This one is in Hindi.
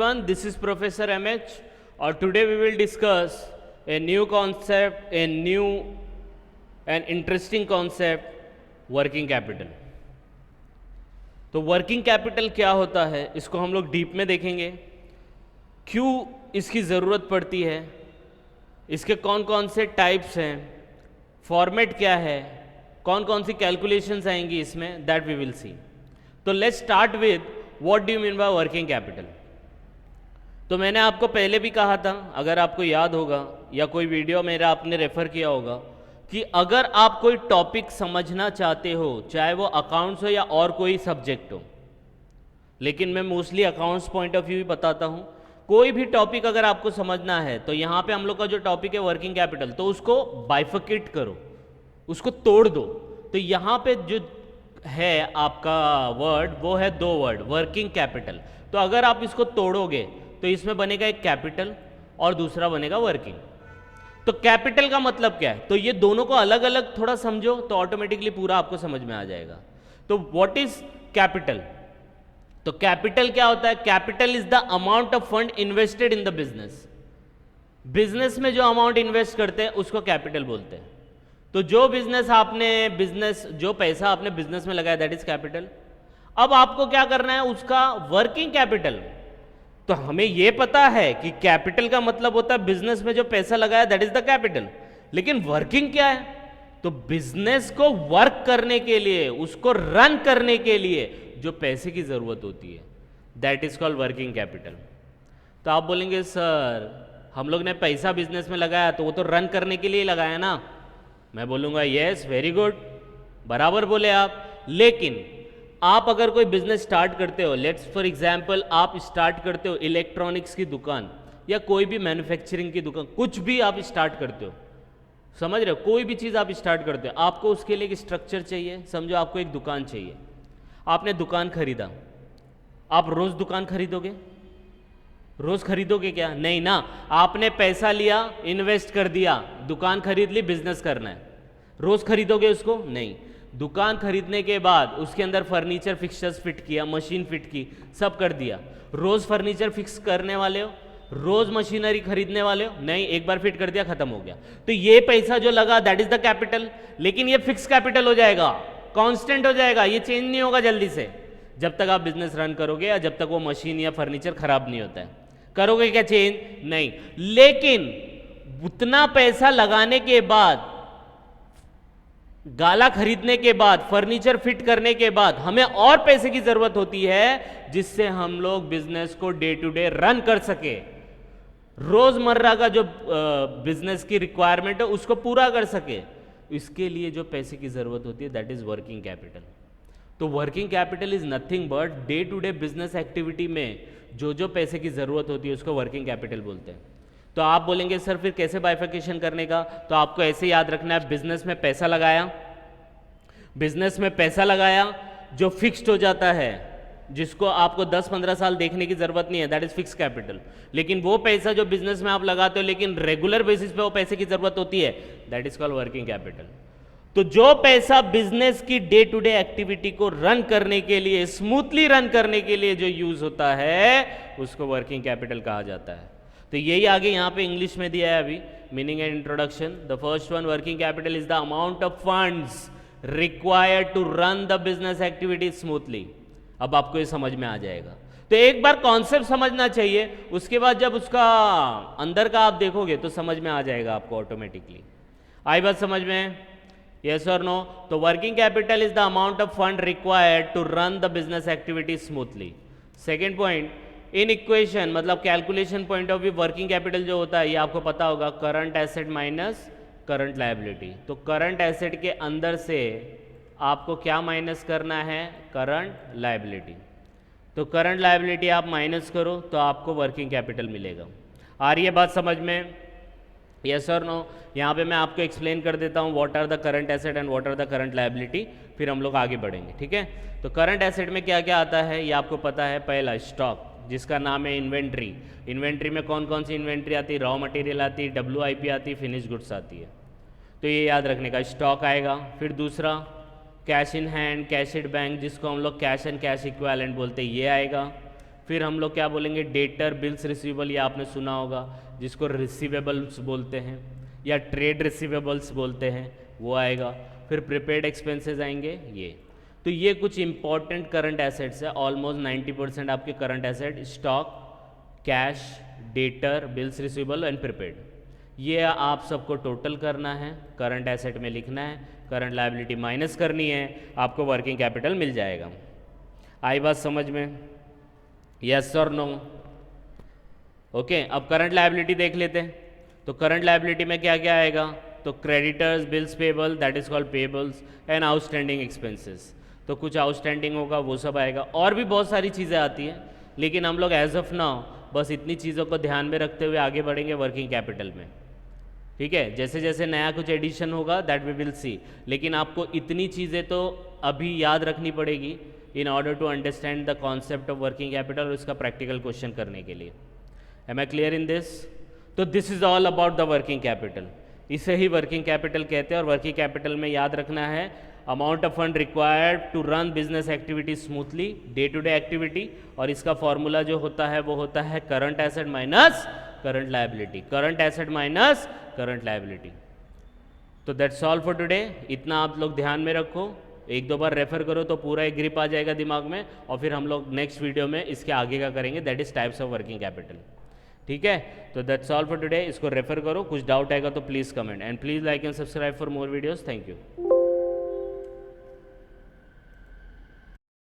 This is Professor MH, or today we will discuss a new concept, a new and interesting concept, working capital. तो वर्किंग कैपिटल क्या होता है, इसको हम लोग डीप में देखेंगे, क्यों इसकी ज़रूरत पड़ती है, इसके कौन कौन से टाइप्स हैं, फॉर्मेट क्या है, कौन कौन सी कैलकुलेशंस आएंगी इसमें, दैट वी विल सी. तो let's start with what do you mean by working capital. तो मैंने आपको पहले भी कहा था, अगर आपको याद होगा या कोई वीडियो मेरा आपने रेफ़र किया होगा, कि अगर आप कोई टॉपिक समझना चाहते हो, चाहे वो अकाउंट्स हो या और कोई सब्जेक्ट हो, लेकिन मैं mostly accounts point of view ही बताता हूँ. कोई भी टॉपिक अगर आपको समझना है तो यहाँ पे हम लोग का जो टॉपिक है वर्किंग कैपिटल, तो उसको बाइफिकेट करो, उसको तोड़ दो. तो यहाँ पे जो है आपका वर्ड, वो है दो वर्ड, वर्किंग कैपिटल. तो अगर आप इसको तोड़ोगे तो इसमें बनेगा एक कैपिटल और दूसरा बनेगा वर्किंग. तो कैपिटल का मतलब क्या है, तो ये दोनों को अलग अलग थोड़ा समझो तो ऑटोमेटिकली पूरा आपको समझ में आ जाएगा. तो व्हाट इज कैपिटल? तो कैपिटल क्या होता है? Capital is the amount of fund invested in the business. Business में जो अमाउंट इन्वेस्ट करते हैं उसको कैपिटल बोलते हैं. तो जो जो पैसा आपने बिजनेस में लगाया, दैट इज कैपिटल. अब आपको क्या करना है, उसका वर्किंग कैपिटल. तो हमें यह पता है कि कैपिटल का मतलब होता है बिजनेस में जो पैसा लगाया, दैट इज द कैपिटल. लेकिन वर्किंग क्या है? तो बिजनेस को वर्क करने के लिए, उसको रन करने के लिए जो पैसे की जरूरत होती है, that is called working capital. तो आप बोलेंगे सर हम लोग ने पैसा बिजनेस में लगाया तो वो तो रन करने के लिए लगाया ना. मैं बोलूँगा यस, वेरी गुड, बराबर बोले आप. लेकिन आप अगर कोई बिजनेस स्टार्ट करते हो, लेट्स फॉर एग्जांपल आप स्टार्ट करते हो इलेक्ट्रॉनिक्स की दुकान या कोई भी मैन्युफैक्चरिंग की दुकान, कुछ भी आप स्टार्ट करते हो, समझ रहे हो, कोई भी चीज़ आप स्टार्ट करते हो, आपको उसके लिए एक स्ट्रक्चर चाहिए. समझो आपको एक दुकान चाहिए, आपने दुकान खरीदा. आप रोज़ दुकान खरीदोगे? रोज़ खरीदोगे क्या? नहीं ना. आपने पैसा लिया, इन्वेस्ट कर दिया, दुकान खरीद ली, बिजनेस करना है. रोज़ खरीदोगे उसको? नहीं. दुकान खरीदने के बाद उसके अंदर फर्नीचर फिक्सचर्स फिट किया, मशीन फिट की, सब कर दिया. रोज़ फर्नीचर फिक्स करने वाले हो? रोज़ मशीनरी खरीदने वाले हो? नहीं. एक बार फिट कर दिया, खत्म हो गया. तो ये पैसा जो लगा, दैट इज द कैपिटल. लेकिन ये फिक्स कैपिटल हो जाएगा, कांस्टेंट हो जाएगा, ये चेंज नहीं होगा जल्दी से, जब तक आप बिजनेस रन करोगे या जब तक वो मशीन या फर्नीचर खराब नहीं होता है. करोगे क्या चेंज? नहीं. लेकिन उतना पैसा लगाने के बाद, गाला खरीदने के बाद, फर्नीचर फिट करने के बाद हमें और पैसे की जरूरत होती है, जिससे हम लोग बिजनेस को डे टू डे रन कर सके, रोजमर्रा का जो बिजनेस की रिक्वायरमेंट है उसको पूरा कर सके. इसके लिए जो पैसे की जरूरत होती है, दैट इज वर्किंग कैपिटल. तो working capital is nothing but day to day business activity में जो पैसे की जरूरत होती है उसको वर्किंग कैपिटल बोलते हैं. तो आप बोलेंगे सर फिर कैसे बाइफिकेशन करने का? तो आपको ऐसे याद रखना है, बिजनेस में पैसा लगाया, जो फिक्स्ड हो जाता है, जिसको आपको 10-15 साल देखने की जरूरत नहीं है, दैट इज फिक्स कैपिटल. लेकिन वो पैसा जो बिजनेस में आप लगाते हो लेकिन रेगुलर बेसिस पे वो पैसे की जरूरत होती है, that is called working capital. तो जो पैसा बिजनेस की डे टू डे एक्टिविटी को रन करने के लिए, स्मूथली रन करने के लिए जो यूज होता है, उसको वर्किंग कैपिटल कहा जाता है. तो यही आगे यहाँ पे इंग्लिश में दिया है अभी, meaning and introduction. The first one, working capital is the amount of funds required to run the business activity smoothly. अब आपको ये समझ में आ जाएगा. तो एक बार कॉन्सेप्ट समझना चाहिए, उसके बाद जब उसका अंदर का आप देखोगे तो समझ में आ जाएगा आपको ऑटोमेटिकली. आई बात समझ में? यस और नो? तो working capital is the amount of fund required to run the business activity smoothly. Second point, in equation मतलब calculation point of view, working capital जो होता है ये आपको पता होगा, current asset minus current liability. तो करंट एसेट के अंदर से आपको क्या माइनस करना है? Current liability. तो करंट लायबिलिटी आप माइनस करो तो आपको वर्किंग कैपिटल मिलेगा. आ रही है बात समझ में? यस और नो? यहाँ पे मैं आपको एक्सप्लेन कर देता हूँ what are the current asset and what are the current liability, फिर हम लोग आगे बढ़ेंगे. ठीक है? तो करंट एसेट में क्या क्या आता है ये आपको पता है. पहला स्टॉक, जिसका नाम है इन्वेंट्री. इन्वेंट्री में कौन कौन सी इन्वेंट्री आती है? रॉ मटेरियल आती है, WIP आती है, फिनिश गुड्स आती है. तो ये याद रखने का, स्टॉक आएगा. फिर दूसरा cash in hand, cash at bank, जिसको हम लोग कैश एंड कैश इक्विवेलेंट बोलते हैं, ये आएगा. फिर हम लोग क्या बोलेंगे, डेटर बिल्स रिसीवेबल, ये आपने सुना होगा, जिसको रिसीवेबल्स बोलते हैं या ट्रेड रिसीवेबल्स बोलते हैं, वो आएगा। फिर प्रीपेड एक्सपेंसेस आएंगे ये। तो ये कुछ इंपॉर्टेंट करंट एसेट्स है। ऑलमोस्ट 90% आपके current asset stock, cash, debtor, bills receivable and prepaid, ये आप सबको टोटल करना है, करंट एसेट में लिखना है, करंट लायबिलिटी माइनस करनी है, आपको वर्किंग कैपिटल मिल जाएगा। आई बात समझ में? यस और नो? ओके, अब करंट लायबिलिटी देख लेते हैं। तो करंट लायबिलिटी में क्या क्या आएगा? तो creditors, bills payable, that is called payables, and outstanding expenses. तो कुछ आउटस्टैंडिंग होगा वो सब आएगा, और भी बहुत सारी चीज़ें आती हैं, लेकिन हम लोग एज ऑफ नाउ बस इतनी चीज़ों को ध्यान में रखते हुए आगे बढ़ेंगे वर्किंग कैपिटल में। ठीक है, जैसे जैसे नया कुछ एडिशन होगा दैट वी विल सी, लेकिन आपको इतनी चीज़ें तो अभी याद रखनी पड़ेगी in order to understand the concept of working capital और इसका प्रैक्टिकल क्वेश्चन करने के लिए। Am I clear in this? तो this is all about the working capital. इसे ही वर्किंग कैपिटल कहते हैं। और वर्किंग कैपिटल में याद रखना है amount of fund required to run business activity smoothly, day to day activity, और इसका फॉर्मूला जो होता है वो होता है current asset minus current liability, current asset minus current liability. तो दैट्स ऑल फॉर टुडे। इतना आप लोग ध्यान में रखो, एक दो बार रेफर करो तो पूरा एक ग्रिप आ जाएगा दिमाग में, और फिर हम लोग नेक्स्ट वीडियो में इसके आगे का करेंगे, that is types of working capital. ठीक है, तो दैट्स ऑल फॉर टुडे। इसको रेफर करो, कुछ डाउट आएगा तो please comment, and please like and subscribe for more videos. Thank you.